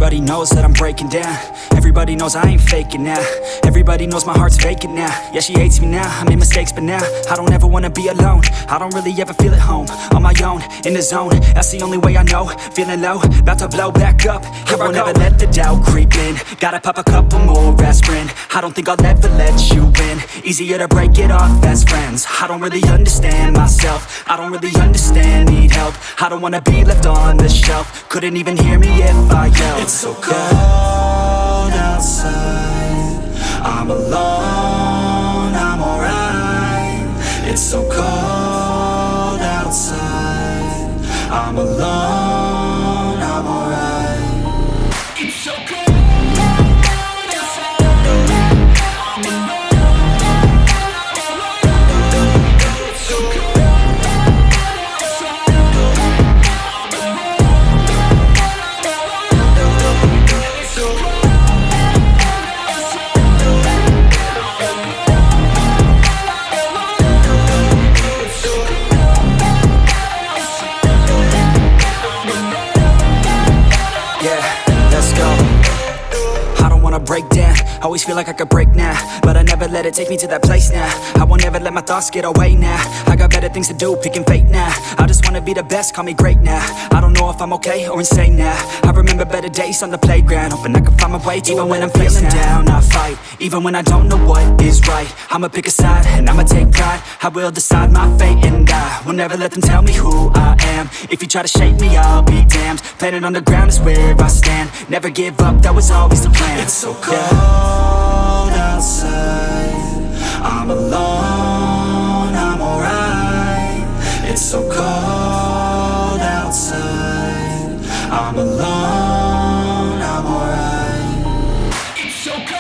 Everybody knows that I'm breaking down. Everybody knows I ain't faking now. Everybody knows my heart's vacant now. Yeah, she hates me now, I made mistakes but now I don't ever wanna be alone. I don't really ever feel at home. On my own, in the zone, that's the only way I know. Feeling low, about to blow back up. I won't ever let the doubt creep in. Gotta pop a couple more aspirin. I don't think I'll ever let you in. Easier to break it off as friends. I don't really understand myself. I don't really understand, need help. I don't wanna be left on the shelf. Couldn't even hear me if I yelled. It's so cold outside, I'm alone, I'm alright. It's so cold outside, I'm alone, I'm alright. It's so cold. Break down, always feel like I could break now, but I never let it take me to that place now. I won't ever let my thoughts get away now. I got better things to do, picking fate now. I just wanna be the best, call me great now. I don't know if I'm okay or insane now. I remember better days on the playground, hoping I can find my way. Even when I'm feeling down, I fight. Even when I don't know what is right, I'ma pick a side and I'ma take pride. I will decide my fate and I will never let them tell me who I am. If you try to shake me, I'll be damned. Planet on the ground is where I stand. Never give up, that was always the plan. It's so cold outside, I'm alone, I'm alright. It's so cold outside, I'm alone, I'm alright. It's so cold.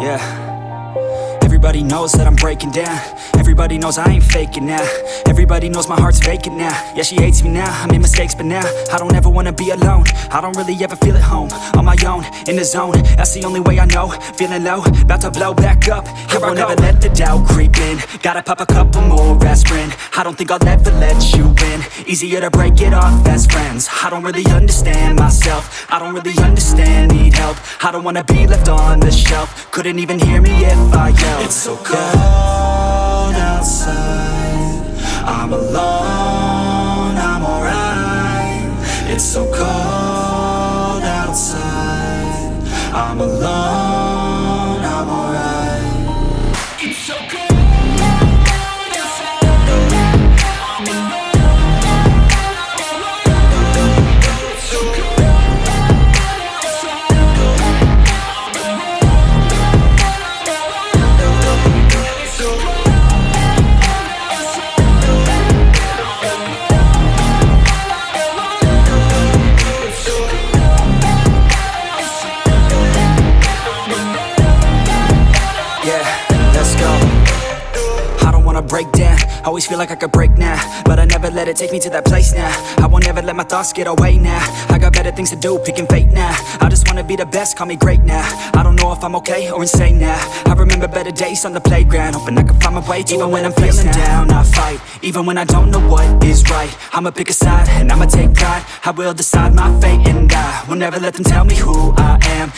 Yeah. Everybody knows that I'm breaking down. Everybody knows I ain't faking now. Everybody knows my heart's vacant now. Yeah, she hates me now, I made mistakes but now I don't ever wanna be alone. I don't really ever feel at home. On my own, in the zone, that's the only way I know. Feeling low, about to blow back up. Here I won't ever let the doubt creep in. Gotta pop a couple more aspirin. I don't think I'll ever let you in. Easier to break it off as friends. I don't really understand myself. I don't really understand, need help. I don't wanna be left on the shelf. Couldn't even hear me if I yelled. It's so cold outside, I'm alone, I'm alright. It's so cold outside, I'm alone, I'm alright. It's so cold outside, I'm alone. It's so cold outside, I'm alone. Break down, always feel like I could break now, but I never let it take me to that place now. I won't ever let my thoughts get away now. I got better things to do, picking fate now. I just wanna be the best, call me great now. I don't know if I'm okay or insane now. I remember better days on the playground, hoping I can find my way to even when I'm feeling down, I fight, even when I don't know what is right. I'ma pick a side, and I'ma take pride. I will decide my fate, and I will never let them tell me who I am.